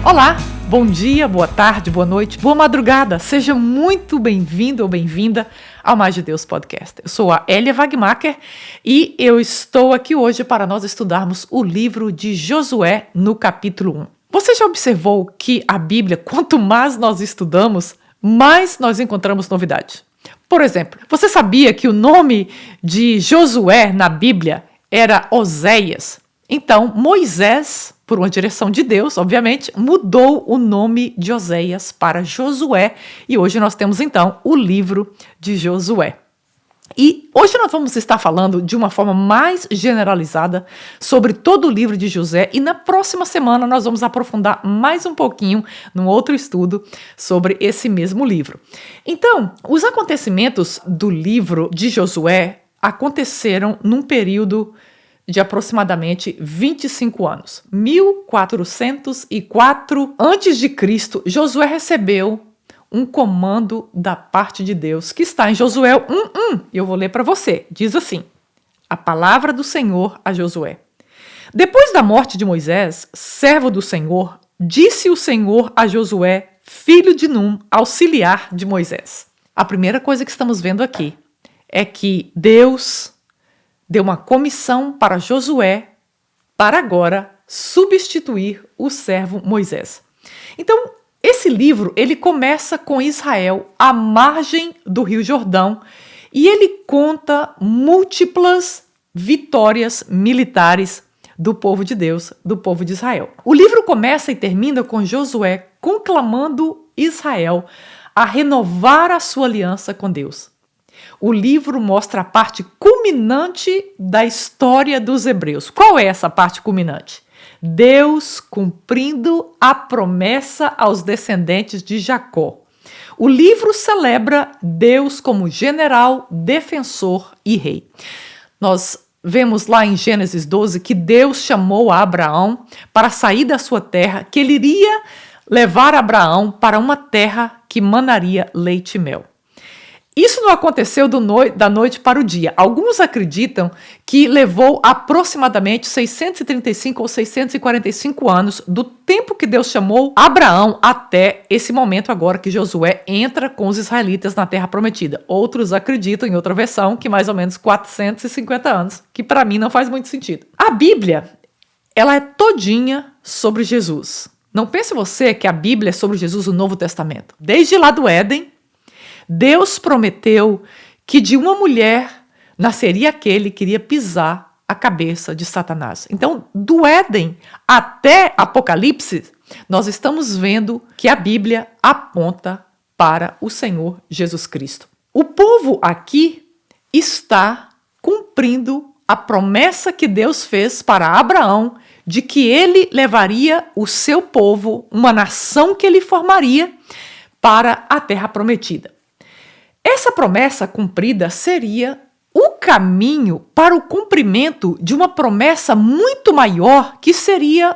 Olá, bom dia, boa tarde, boa noite, boa madrugada. Seja muito bem-vindo ou bem-vinda ao Mais de Deus Podcast. Eu sou a Elia Wagmacher e eu estou aqui hoje para nós estudarmos o livro de Josué no capítulo 1. Você já observou que a Bíblia, quanto mais nós estudamos, mais nós encontramos novidade? Por exemplo, você sabia que o nome de Josué na Bíblia era Oséias? Então, Moisés, por uma direção de Deus, obviamente, mudou o nome de Oséias para Josué e hoje nós temos então o livro de Josué. E hoje nós vamos estar falando de uma forma mais generalizada sobre todo o livro de Josué e na próxima semana nós vamos aprofundar mais um pouquinho num outro estudo sobre esse mesmo livro. Então, os acontecimentos do livro de Josué aconteceram num período de aproximadamente 25 anos. 1404 a.C., Josué recebeu um comando da parte de Deus, que está em Josué 1:1. Eu vou ler para você. Diz assim: a palavra do Senhor a Josué. Depois da morte de Moisés, servo do Senhor, disse o Senhor a Josué, filho de Num, auxiliar de Moisés. A primeira coisa que estamos vendo aqui é que Deus deu uma comissão para Josué para agora substituir o servo Moisés. Então, esse livro, ele começa com Israel à margem do Rio Jordão e ele conta múltiplas vitórias militares do povo de Deus, do povo de Israel. O livro começa e termina com Josué conclamando Israel a renovar a sua aliança com Deus. O livro mostra a parte culminante da história dos hebreus. Qual é essa parte culminante? Deus cumprindo a promessa aos descendentes de Jacó. O livro celebra Deus como general, defensor e rei. Nós vemos lá em Gênesis 12 que Deus chamou a Abraão para sair da sua terra, que ele iria levar Abraão para uma terra que manaria leite e mel. Isso não aconteceu da noite para o dia. Alguns acreditam que levou aproximadamente 635 ou 645 anos do tempo que Deus chamou Abraão até esse momento agora que Josué entra com os israelitas na Terra Prometida. Outros acreditam, em outra versão, que mais ou menos 450 anos, que para mim não faz muito sentido. A Bíblia, ela é todinha sobre Jesus. Não pense você que a Bíblia é sobre Jesus no Novo Testamento. Desde lá do Éden, Deus prometeu que de uma mulher nasceria aquele que iria pisar a cabeça de Satanás. Então, do Éden até Apocalipse, nós estamos vendo que a Bíblia aponta para o Senhor Jesus Cristo. O povo aqui está cumprindo a promessa que Deus fez para Abraão de que ele levaria o seu povo, uma nação que ele formaria, para a Terra Prometida. Essa promessa cumprida seria o caminho para o cumprimento de uma promessa muito maior, que seria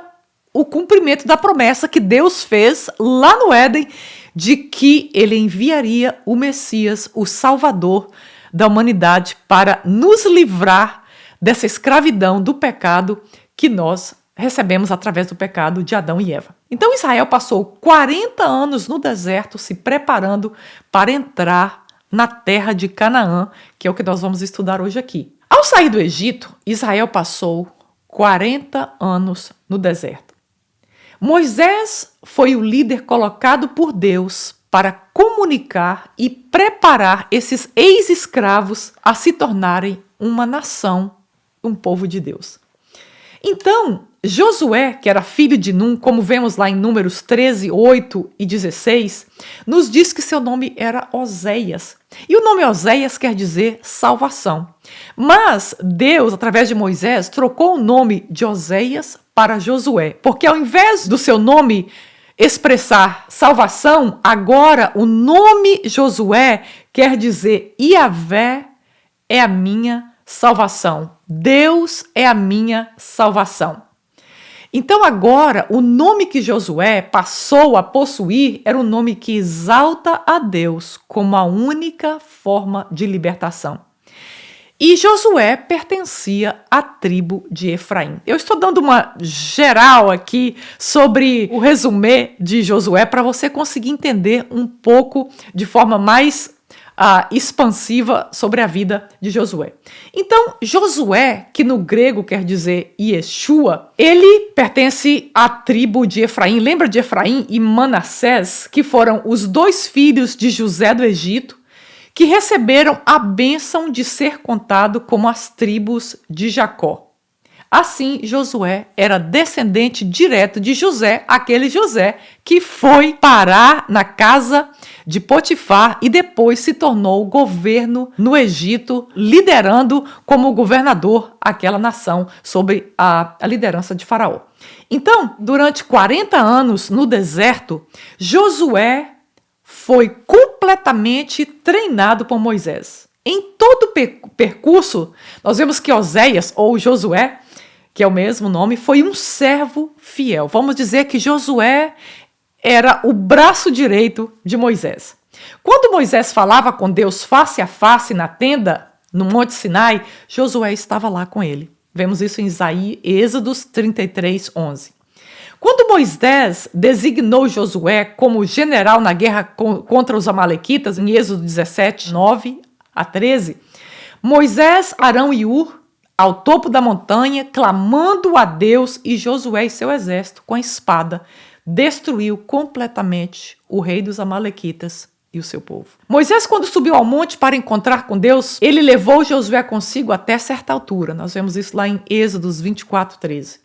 o cumprimento da promessa que Deus fez lá no Éden, de que ele enviaria o Messias, o Salvador da humanidade, para nos livrar dessa escravidão do pecado que nós recebemos através do pecado de Adão e Eva. Então Israel passou 40 anos no deserto se preparando para entrar na terra de Canaã, que é o que nós vamos estudar hoje aqui. Ao sair do Egito, Israel passou 40 anos no deserto. Moisés foi o líder colocado por Deus para comunicar e preparar esses ex-escravos a se tornarem uma nação, um povo de Deus. Então, Josué, que era filho de Num, como vemos lá em Números 13, 8 e 16, nos diz que seu nome era Oséias. E o nome Oséias quer dizer salvação. Mas Deus, através de Moisés, trocou o nome de Oséias para Josué, porque ao invés do seu nome expressar salvação, agora o nome Josué quer dizer Iavé é a minha salvação. Deus é a minha salvação. Então agora, o nome que Josué passou a possuir era um nome que exalta a Deus como a única forma de libertação. E Josué pertencia à tribo de Efraim. Eu estou dando uma geral aqui sobre o resumê de Josué para você conseguir entender um pouco de forma mais expansiva sobre a vida de Josué. Então, Josué, que no grego quer dizer Yeshua, ele pertence à tribo de Efraim. Lembra de Efraim e Manassés, que foram os dois filhos de José do Egito, que receberam a bênção de ser contado como as tribos de Jacó. Assim, Josué era descendente direto de José, aquele José que foi parar na casa de Potifar e depois se tornou governo no Egito, liderando como governador aquela nação sob a liderança de Faraó. Então, durante 40 anos no deserto, Josué foi completamente treinado por Moisés. Em todo o percurso, nós vemos que Oséias, ou Josué, que é o mesmo nome, foi um servo fiel. Vamos dizer que Josué era o braço direito de Moisés. Quando Moisés falava com Deus face a face na tenda, no Monte Sinai, Josué estava lá com ele. Vemos isso em Êxodos 33, 11. Quando Moisés designou Josué como general na guerra contra os amalequitas, em Êxodo 17, 9 a 13, Moisés, Arão e Hur, ao topo da montanha, clamando a Deus, e Josué e seu exército, com a espada, destruiu completamente o rei dos amalequitas e o seu povo. Moisés, quando subiu ao monte para encontrar com Deus, ele levou Josué consigo até certa altura. Nós vemos isso lá em Êxodos 24, 13.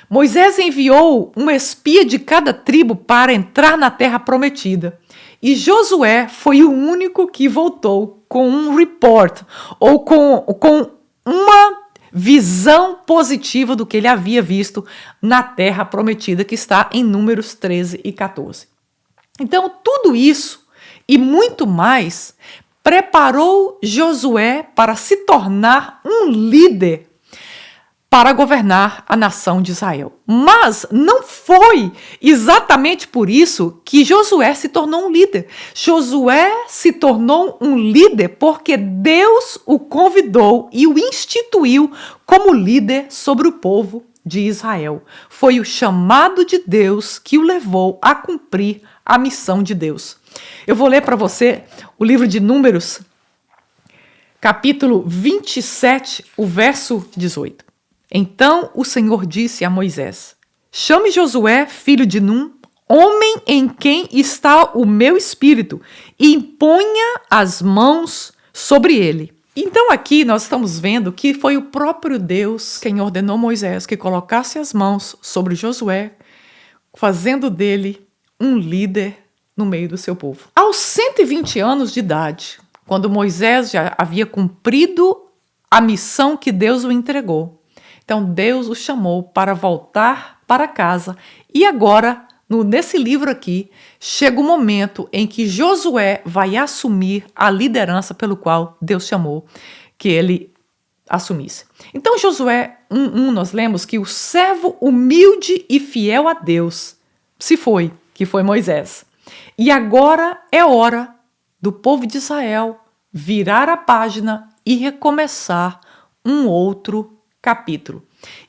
Moisés enviou um espia de cada tribo para entrar na terra prometida. E Josué foi o único que voltou com um report, ou com uma visão positiva do que ele havia visto na terra prometida, que está em Números 13 e 14. Então, tudo isso e muito mais preparou Josué para se tornar um líder para governar a nação de Israel. Mas não foi exatamente por isso que Josué se tornou um líder. Josué se tornou um líder porque Deus o convidou e o instituiu como líder sobre o povo de Israel. Foi o chamado de Deus que o levou a cumprir a missão de Deus. Eu vou ler para você o livro de Números, capítulo 27, o verso 18. Então o Senhor disse a Moisés: chame Josué, filho de Num, homem em quem está o meu espírito, e imponha as mãos sobre ele. Então aqui nós estamos vendo que foi o próprio Deus quem ordenou Moisés que colocasse as mãos sobre Josué, fazendo dele um líder no meio do seu povo. Aos 120 anos de idade, quando Moisés já havia cumprido a missão que Deus o entregou, então Deus o chamou para voltar para casa. E agora, nesse livro aqui, chega o momento em que Josué vai assumir a liderança pelo qual Deus chamou que ele assumisse. Então Josué 1:1, nós lemos que o servo humilde e fiel a Deus se foi, que foi Moisés. E agora é hora do povo de Israel virar a página e recomeçar um outro capítulo.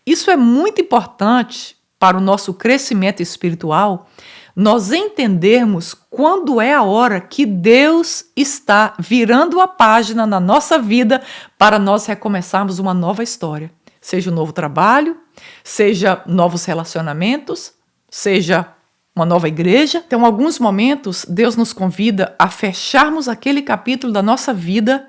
Isso é muito importante para o nosso crescimento espiritual, nós entendermos quando é a hora que Deus está virando a página na nossa vida para nós recomeçarmos uma nova história. Seja um novo trabalho, seja novos relacionamentos, seja uma nova igreja. Então, em alguns momentos, Deus nos convida a fecharmos aquele capítulo da nossa vida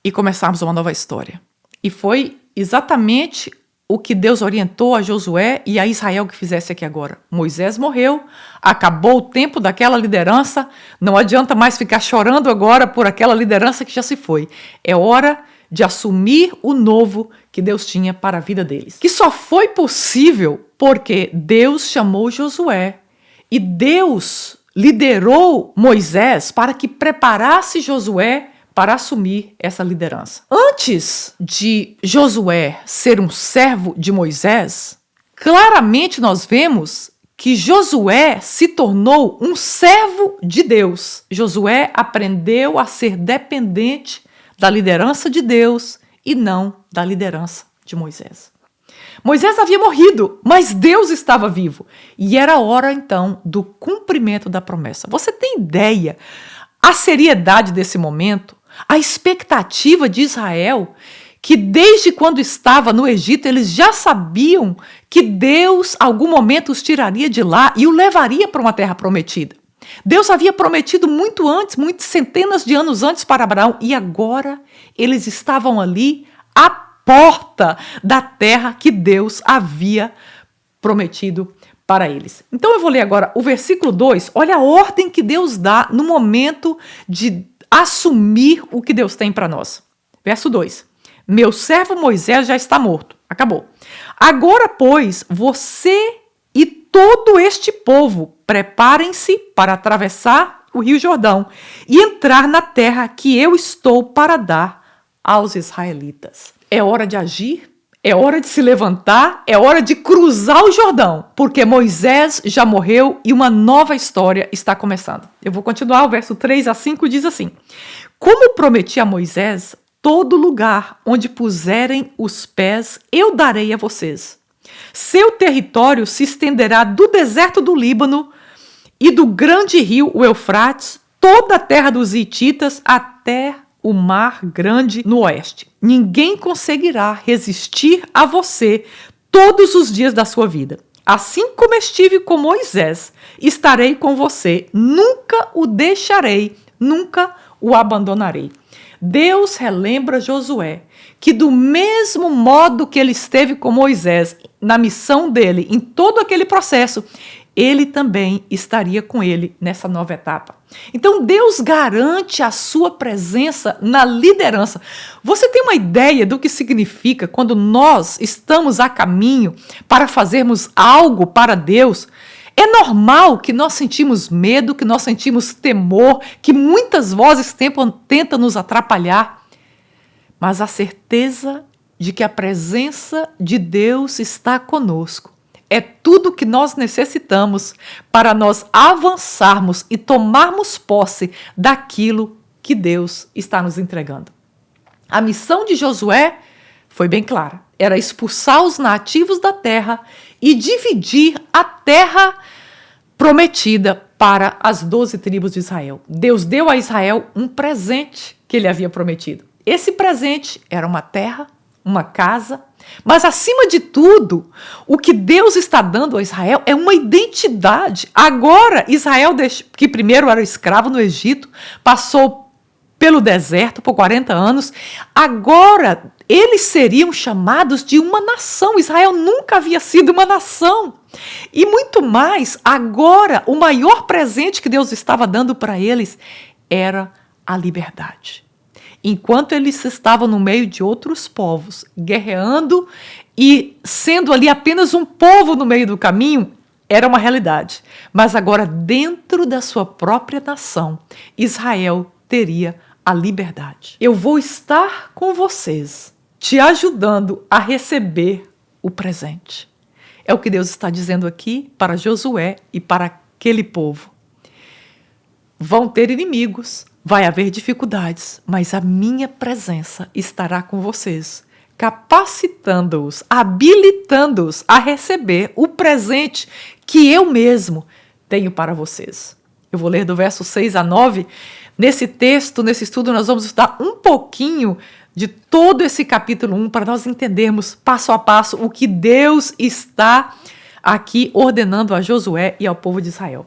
e começarmos uma nova história. E foi exatamente o que Deus orientou a Josué e a Israel que fizesse aqui agora. Moisés morreu, acabou o tempo daquela liderança, não adianta mais ficar chorando agora por aquela liderança que já se foi. É hora de assumir o novo que Deus tinha para a vida deles. Que só foi possível porque Deus chamou Josué e Deus liderou Moisés para que preparasse Josué para assumir essa liderança. Antes de Josué ser um servo de Moisés, claramente nós vemos que Josué se tornou um servo de Deus. Josué aprendeu a ser dependente da liderança de Deus e não da liderança de Moisés. Moisés havia morrido, mas Deus estava vivo. E era a hora, então, do cumprimento da promessa. Você tem ideia a seriedade desse momento? A expectativa de Israel, que desde quando estava no Egito, eles já sabiam que Deus, algum momento, os tiraria de lá e o levaria para uma terra prometida. Deus havia prometido muito antes, muitas centenas de anos antes para Abraão, e agora eles estavam ali à porta da terra que Deus havia prometido para eles. Então eu vou ler agora o versículo 2, olha a ordem que Deus dá no momento de assumir o que Deus tem para nós. Verso 2, meu servo Moisés já está morto, acabou. Agora, pois, você e todo este povo preparem-se para atravessar o rio Jordão e entrar na terra que eu estou para dar aos israelitas. É hora de agir, é hora de se levantar, é hora de cruzar o Jordão, porque Moisés já morreu e uma nova história está começando. Eu vou continuar, o verso 3 a 5 diz assim: como prometi a Moisés, todo lugar onde puserem os pés eu darei a vocês. Seu território se estenderá do deserto do Líbano e do grande rio, o Eufrates, toda a terra dos hititas até o mar grande no oeste. Ninguém conseguirá resistir a você todos os dias da sua vida. Assim como estive com Moisés, estarei com você. Nunca o deixarei, nunca o abandonarei. Deus relembra Josué que do mesmo modo que ele esteve com Moisés na missão dele, em todo aquele processo, ele também estaria com ele nessa nova etapa. Então Deus garante a sua presença na liderança. Você tem uma ideia do que significa quando nós estamos a caminho para fazermos algo para Deus? É normal que nós sentimos medo, que nós sentimos temor, que muitas vozes tentam nos atrapalhar. Mas a certeza de que a presença de Deus está conosco é tudo que nós necessitamos para nós avançarmos e tomarmos posse daquilo que Deus está nos entregando. A missão de Josué foi bem clara. Era expulsar os nativos da terra e dividir a terra prometida para as 12 tribos de Israel. Deus deu a Israel um presente que ele havia prometido. Esse presente era uma terra, uma casa, mas acima de tudo, o que Deus está dando a Israel é uma identidade. Agora, Israel, que primeiro era escravo no Egito, passou pelo deserto por 40 anos, agora eles seriam chamados de uma nação. Israel nunca havia sido uma nação. E muito mais, agora o maior presente que Deus estava dando para eles era a liberdade. Enquanto eles estavam no meio de outros povos, guerreando e sendo ali apenas um povo no meio do caminho, era uma realidade. Mas agora, dentro da sua própria nação, Israel teria a liberdade. Eu vou estar com vocês, te ajudando a receber o presente. É o que Deus está dizendo aqui para Josué e para aquele povo. Vão ter inimigos, vai haver dificuldades, mas a minha presença estará com vocês, capacitando-os, habilitando-os a receber o presente que eu mesmo tenho para vocês. Eu vou ler do verso 6 a 9. Nesse texto, nesse estudo, nós vamos estudar um pouquinho de todo esse capítulo 1 para nós entendermos passo a passo o que Deus está aqui ordenando a Josué e ao povo de Israel.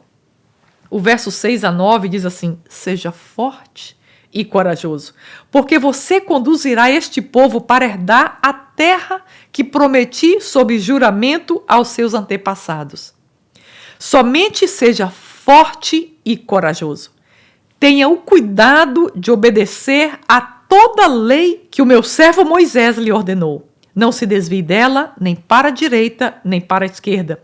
O verso 6 a 9 diz assim: seja forte e corajoso, porque você conduzirá este povo para herdar a terra que prometi sob juramento aos seus antepassados. Somente seja forte e corajoso. Tenha o cuidado de obedecer a toda a lei que o meu servo Moisés lhe ordenou. Não se desvie dela, nem para a direita, nem para a esquerda,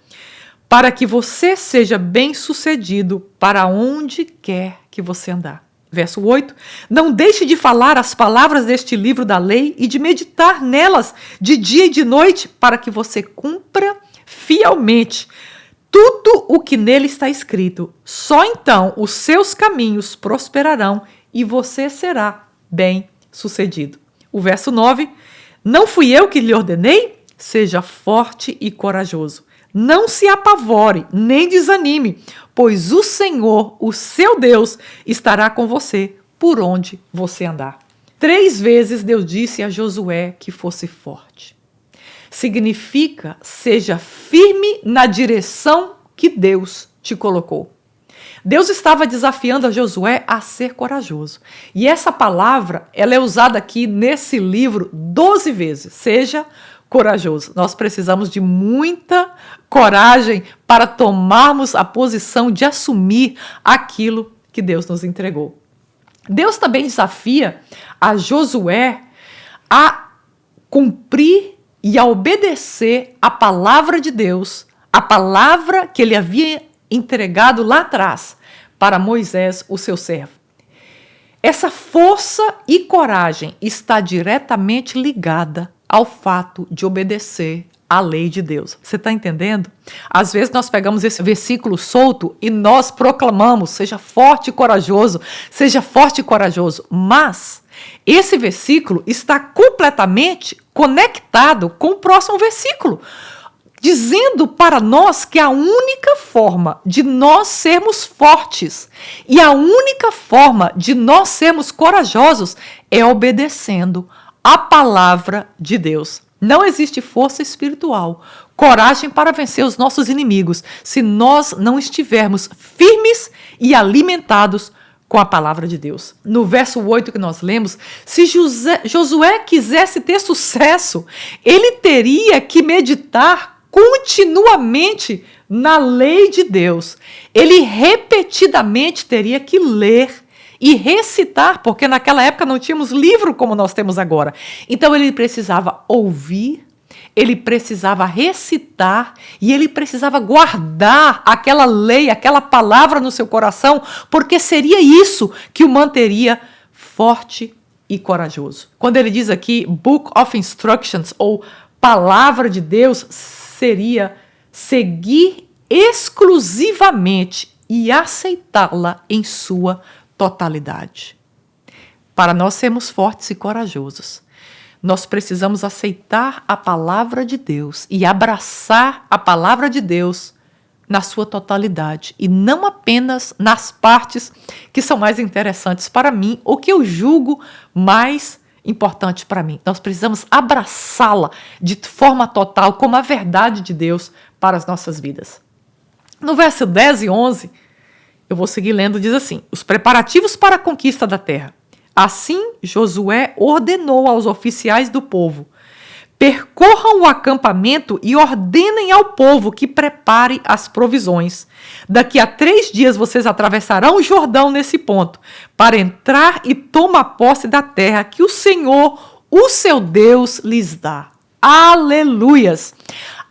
para que você seja bem-sucedido para onde quer que você andar. Verso 8. Não deixe de falar as palavras deste livro da lei e de meditar nelas de dia e de noite, para que você cumpra fielmente tudo o que nele está escrito. Só então os seus caminhos prosperarão e você será bem-sucedido. O verso 9 Não fui eu que lhe ordenei? Seja forte e corajoso. Não se apavore, nem desanime, pois o Senhor, o seu Deus, estará com você por onde você andar. 3 vezes Deus disse a Josué que fosse forte. Significa, seja firme na direção que Deus te colocou. Deus estava desafiando a Josué a ser corajoso. E essa palavra, ela é usada aqui nesse livro 12 vezes. Seja corajoso. Nós precisamos de muita coragem para tomarmos a posição de assumir aquilo que Deus nos entregou. Deus também desafia a Josué a cumprir e a obedecer a palavra de Deus, a palavra que ele havia entregado lá atrás para Moisés, o seu servo. Essa força e coragem está diretamente ligada ao fato de obedecer à lei de Deus. Você está entendendo? Às vezes nós pegamos esse versículo solto e nós proclamamos, seja forte e corajoso, seja forte e corajoso. Mas esse versículo está completamente conectado com o próximo versículo, dizendo para nós que a única forma de nós sermos fortes e a única forma de nós sermos corajosos é obedecendo a palavra de Deus. Não existe força espiritual, coragem para vencer os nossos inimigos, se nós não estivermos firmes e alimentados com a palavra de Deus. No verso 8 que nós lemos, se Josué quisesse ter sucesso, ele teria que meditar continuamente na lei de Deus. Ele repetidamente teria que ler e recitar, porque naquela época não tínhamos livro como nós temos agora. Então ele precisava ouvir, ele precisava recitar e ele precisava guardar aquela lei, aquela palavra no seu coração, porque seria isso que o manteria forte e corajoso. Quando ele diz aqui Book of Instructions ou palavra de Deus, seria seguir exclusivamente e aceitá-la em sua totalidade. Para nós sermos fortes e corajosos, nós precisamos aceitar a palavra de Deus e abraçar a palavra de Deus na sua totalidade e não apenas nas partes que são mais interessantes para mim ou que eu julgo mais importante para mim. Nós precisamos abraçá-la de forma total como a verdade de Deus para as nossas vidas. No verso 10 e 11, eu vou seguir lendo, diz assim: os preparativos para a conquista da terra. Assim, Josué ordenou aos oficiais do povo: percorram o acampamento e ordenem ao povo que prepare as provisões. Daqui a 3 dias vocês atravessarão o Jordão nesse ponto, para entrar e tomar posse da terra que o Senhor, o seu Deus, lhes dá. Aleluias!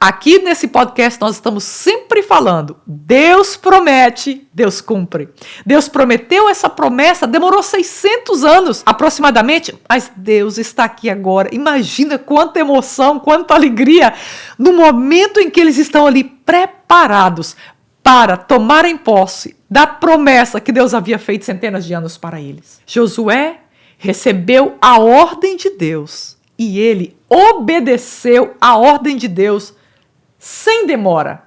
Aqui nesse podcast nós estamos sempre falando, Deus promete, Deus cumpre. Deus prometeu essa promessa, demorou 600 anos aproximadamente, mas Deus está aqui agora. Imagina quanta emoção, quanta alegria no momento em que eles estão ali preparados para tomarem posse da promessa que Deus havia feito centenas de anos para eles. Josué recebeu a ordem de Deus e ele obedeceu a ordem de Deus sem demora.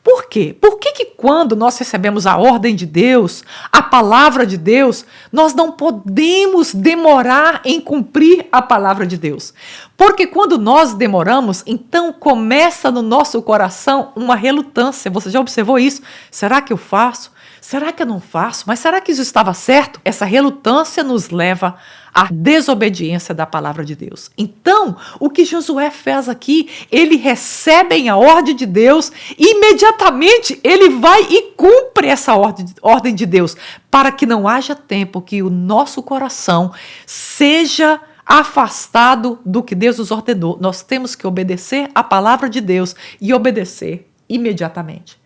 Por quê? Por que quando nós recebemos a ordem de Deus, a palavra de Deus, nós não podemos demorar em cumprir a palavra de Deus? Porque quando nós demoramos, então começa no nosso coração uma relutância. Você já observou isso? Será que eu faço? Será que eu não faço? Mas será que isso estava certo? Essa relutância nos leva à desobediência da palavra de Deus. Então, o que Josué fez aqui, ele recebe a ordem de Deus e imediatamente ele vai e cumpre essa ordem de Deus, para que não haja tempo que o nosso coração seja afastado do que Deus nos ordenou. Nós temos que obedecer a palavra de Deus e obedecer imediatamente.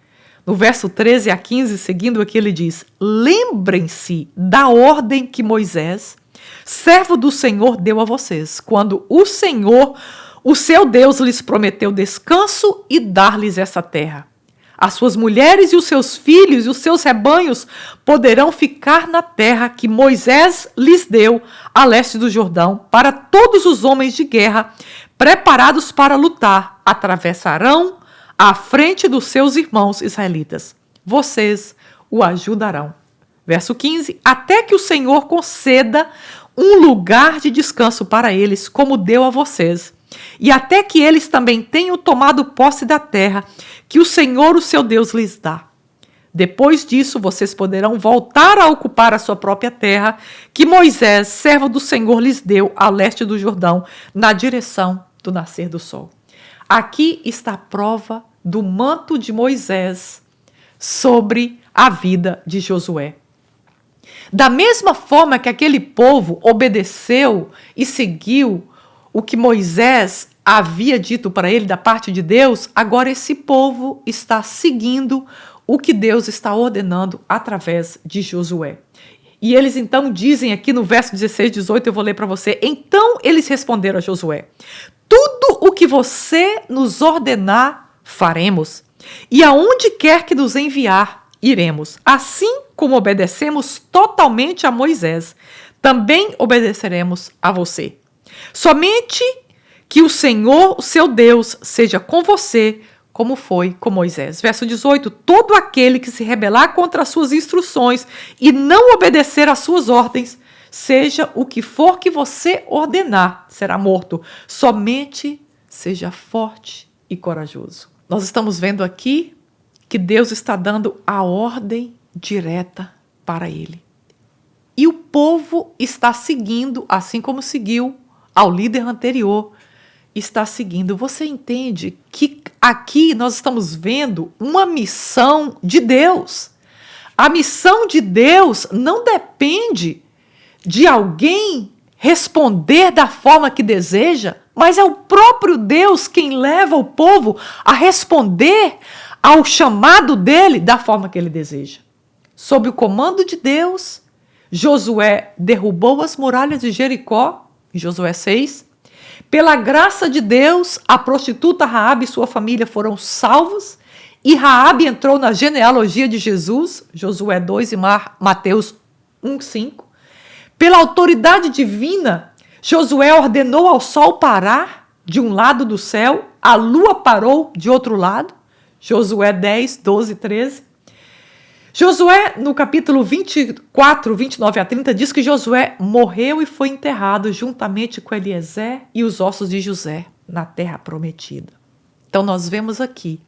No verso 13 a 15, seguindo aqui, ele diz: lembrem-se da ordem que Moisés, servo do Senhor, deu a vocês, quando o Senhor, o seu Deus, lhes prometeu descanso e dar-lhes essa terra. As suas mulheres e os seus filhos e os seus rebanhos poderão ficar na terra que Moisés lhes deu a leste do Jordão, para todos os homens de guerra preparados para lutar, atravessarão à frente dos seus irmãos israelitas. Vocês o ajudarão. Verso 15, até que o Senhor conceda um lugar de descanso para eles, como deu a vocês, e até que eles também tenham tomado posse da terra que o Senhor, o seu Deus, lhes dá. Depois disso, vocês poderão voltar a ocupar a sua própria terra, que Moisés, servo do Senhor, lhes deu a leste do Jordão, na direção do nascer do sol. Aqui está a prova do manto de Moisés sobre a vida de Josué. Da mesma forma que aquele povo obedeceu e seguiu o que Moisés havia dito para ele da parte de Deus, agora esse povo está seguindo o que Deus está ordenando através de Josué. E eles então dizem aqui no verso 16, 18, eu vou ler para você. Então eles responderam a Josué: tudo o que você nos ordenar, faremos, e aonde quer que nos enviar, iremos. Assim como obedecemos totalmente a Moisés, também obedeceremos a você. Somente que o Senhor, o seu Deus, seja com você, como foi com Moisés. Verso 18, todo aquele que se rebelar contra as suas instruções e não obedecer às suas ordens, seja o que for que você ordenar, será morto. Somente seja forte e corajoso. Nós estamos vendo aqui que Deus está dando a ordem direta para ele. E o povo está seguindo, assim como seguiu ao líder anterior, está seguindo. Você entende que aqui nós estamos vendo uma missão de Deus. A missão de Deus não depende de alguém responder da forma que deseja, mas é o próprio Deus quem leva o povo a responder ao chamado dele da forma que ele deseja. Sob o comando de Deus, Josué derrubou as muralhas de Jericó, em Josué 6. Pela graça de Deus, a prostituta Raabe e sua família foram salvos, e Raabe entrou na genealogia de Jesus, Josué 2 e Mateus 1:5. Pela autoridade divina, Josué ordenou ao sol parar de um lado do céu, a lua parou de outro lado, Josué 10, 12 e 13. Josué, no capítulo 24, 29 a 30, diz que Josué morreu e foi enterrado juntamente com Eliezer e os ossos de José na terra prometida. Então nós vemos aqui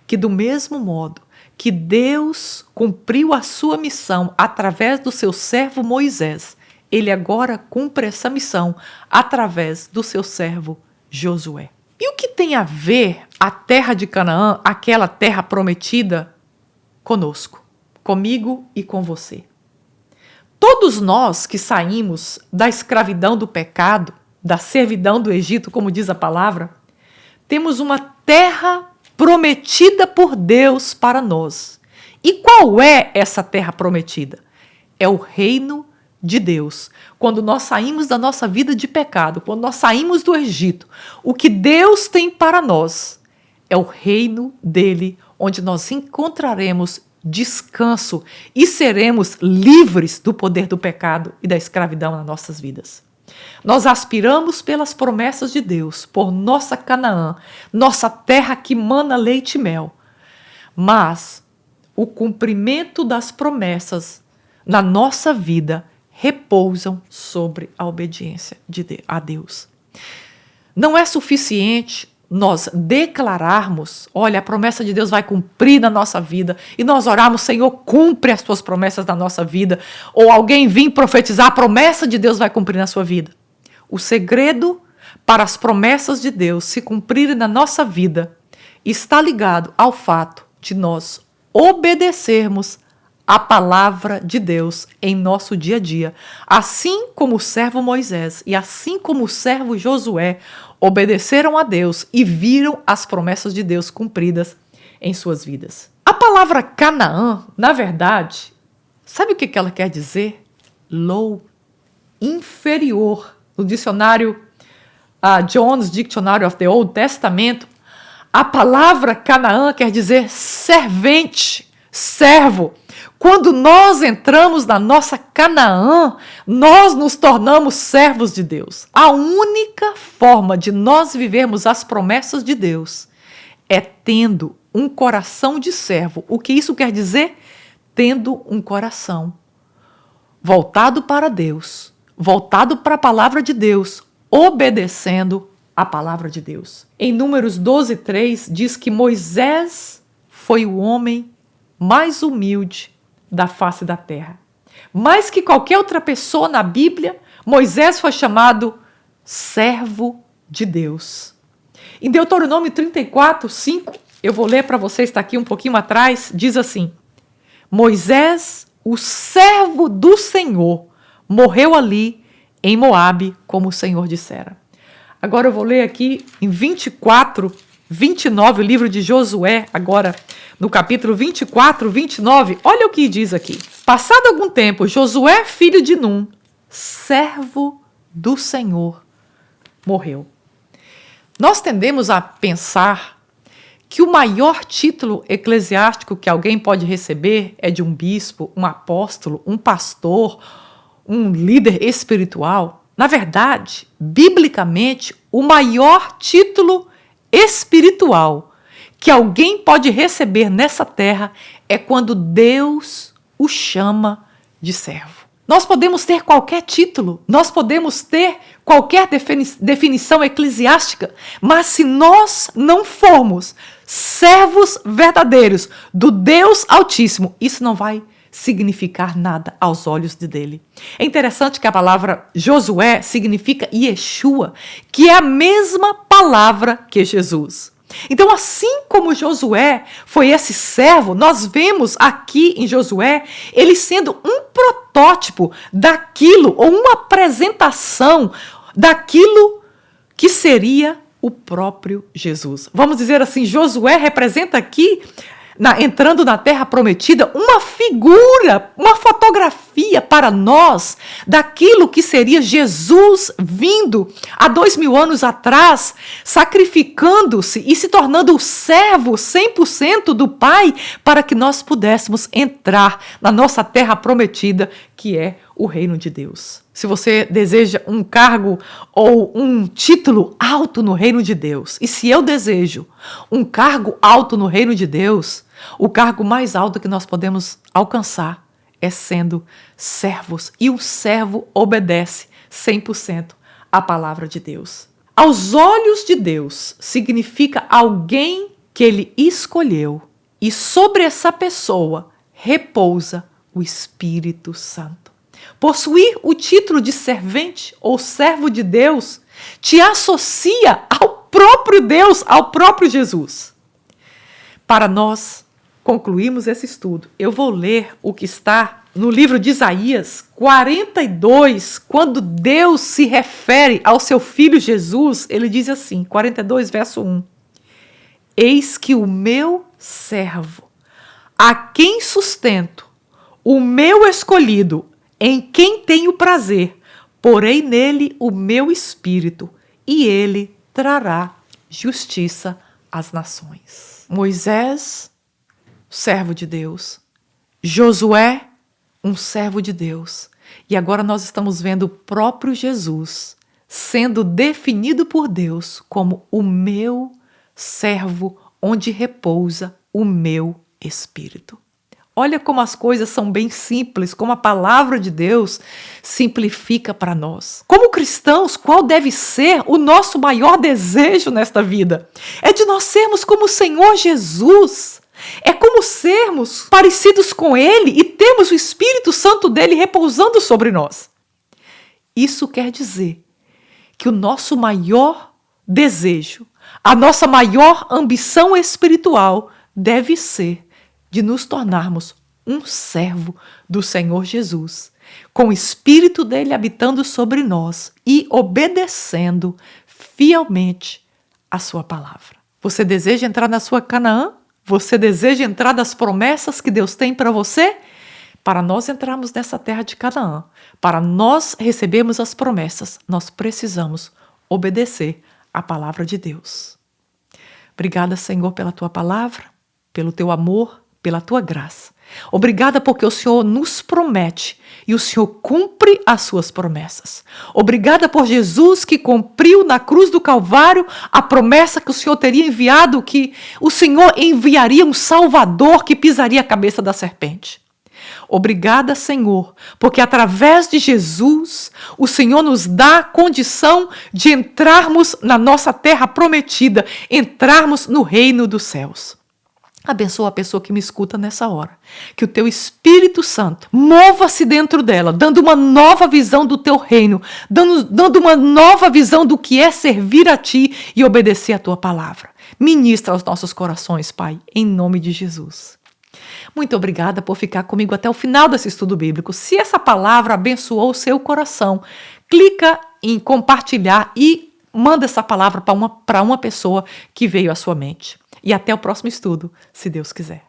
que do mesmo modo que Deus cumpriu a sua missão através do seu servo Moisés, ele agora cumpre essa missão através do seu servo Josué. E o que tem a ver a terra de Canaã, aquela terra prometida, conosco? Comigo e com você. Todos nós que saímos da escravidão do pecado, da servidão do Egito, como diz a palavra, temos uma terra prometida por Deus para nós. E qual é essa terra prometida? É o reino de Deus. Quando nós saímos da nossa vida de pecado, quando nós saímos do Egito, o que Deus tem para nós é o reino dele, onde nós encontraremos descanso e seremos livres do poder do pecado e da escravidão nas nossas vidas. Nós aspiramos pelas promessas de Deus, por nossa Canaã, nossa terra que mana leite e mel. Mas o cumprimento das promessas na nossa vida repousam sobre a obediência a Deus. Não é suficiente nós declararmos, olha, a promessa de Deus vai cumprir na nossa vida, e nós orarmos, Senhor, cumpre as tuas promessas na nossa vida, ou alguém vir profetizar, a promessa de Deus vai cumprir na sua vida. O segredo para as promessas de Deus se cumprirem na nossa vida está ligado ao fato de nós obedecermos a palavra de Deus em nosso dia a dia, assim como o servo Moisés e assim como o servo Josué obedeceram a Deus e viram as promessas de Deus cumpridas em suas vidas. A palavra Canaã, na verdade, sabe o que ela quer dizer? Low, inferior. No dicionário John's Dictionary of the Old Testament, a palavra Canaã quer dizer servente, servo. Quando nós entramos na nossa Canaã, nós nos tornamos servos de Deus. A única forma de nós vivermos as promessas de Deus é tendo um coração de servo. O que isso quer dizer? Tendo um coração voltado para Deus, voltado para a palavra de Deus, obedecendo a palavra de Deus. Em Números 12:3 diz que Moisés foi o homem mais humilde da face da terra. Mais que qualquer outra pessoa na Bíblia, Moisés foi chamado servo de Deus. Em Deuteronômio 34:5, eu vou ler para você, está aqui um pouquinho atrás, diz assim: Moisés, o servo do Senhor, morreu ali em Moabe, como o Senhor dissera. Agora eu vou ler aqui em 24:29, o livro de Josué, agora no capítulo 24:29, olha o que diz aqui. Passado algum tempo, Josué, filho de Num, servo do Senhor, morreu. Nós tendemos a pensar que o maior título eclesiástico que alguém pode receber é de um bispo, um apóstolo, um pastor, um líder espiritual. Na verdade, biblicamente, o maior título espiritual que alguém pode receber nessa terra é quando Deus o chama de servo. Nós podemos ter qualquer título, nós podemos ter qualquer definição eclesiástica, mas se nós não formos servos verdadeiros do Deus Altíssimo, isso não vai significar nada aos olhos dele. É interessante que a palavra Josué significa Yeshua, que é a mesma palavra que Jesus. Então, assim como Josué foi esse servo, nós vemos aqui em Josué ele sendo um protótipo daquilo, ou uma apresentação daquilo que seria o próprio Jesus. Vamos dizer assim, Josué representa aqui, entrando na terra prometida, uma figura, uma fotografia para nós daquilo que seria Jesus vindo há 2000 anos atrás, sacrificando-se e se tornando o servo 100% do Pai para que nós pudéssemos entrar na nossa terra prometida, que é o reino de Deus. Se você deseja um cargo ou um título alto no reino de Deus, e se eu desejo um cargo alto no reino de Deus, o cargo mais alto que nós podemos alcançar é sendo servos. E o servo obedece 100% à palavra de Deus. Aos olhos de Deus, significa alguém que ele escolheu, e sobre essa pessoa repousa o Espírito Santo. Possuir o título de servente ou servo de Deus te associa ao próprio Deus, ao próprio Jesus. Para nós concluirmos esse estudo, eu vou ler o que está no livro de Isaías 42, quando Deus se refere ao seu filho Jesus, ele diz assim, 42, verso 1. Eis que o meu servo, a quem sustento, o meu escolhido, em quem tenho prazer, porei nele o meu espírito, e ele trará justiça às nações. Moisés, servo de Deus. Josué, um servo de Deus. E agora nós estamos vendo o próprio Jesus sendo definido por Deus como o meu servo, onde repousa o meu espírito. Olha como as coisas são bem simples, como a palavra de Deus simplifica para nós. Como cristãos, qual deve ser o nosso maior desejo nesta vida? É de nós sermos como o Senhor Jesus. É como sermos parecidos com Ele e termos o Espírito Santo dele repousando sobre nós. Isso quer dizer que o nosso maior desejo, a nossa maior ambição espiritual deve ser de nos tornarmos um servo do Senhor Jesus, com o Espírito dele habitando sobre nós e obedecendo fielmente a sua palavra. Você deseja entrar na sua Canaã? Você deseja entrar nas promessas que Deus tem para você? Para nós entrarmos nessa terra de Canaã, para nós recebermos as promessas, nós precisamos obedecer à palavra de Deus. Obrigada, Senhor, pela tua palavra, pelo teu amor, pela tua graça. Obrigada porque o Senhor nos promete e o Senhor cumpre as suas promessas. Obrigada por Jesus que cumpriu na cruz do Calvário a promessa que o Senhor teria enviado, que o Senhor enviaria um Salvador que pisaria a cabeça da serpente. Obrigada, Senhor, porque através de Jesus, o Senhor nos dá a condição de entrarmos na nossa terra prometida, entrarmos no reino dos céus. Abençoa a pessoa que me escuta nessa hora. Que o teu Espírito Santo mova-se dentro dela, dando uma nova visão do teu reino, dando uma nova visão do que é servir a ti e obedecer a tua palavra. Ministra aos nossos corações, Pai, em nome de Jesus. Muito obrigada por ficar comigo até o final desse estudo bíblico. Se essa palavra abençoou o seu coração, clica em compartilhar e manda essa palavra para uma pessoa que veio à sua mente. E até o próximo estudo, se Deus quiser.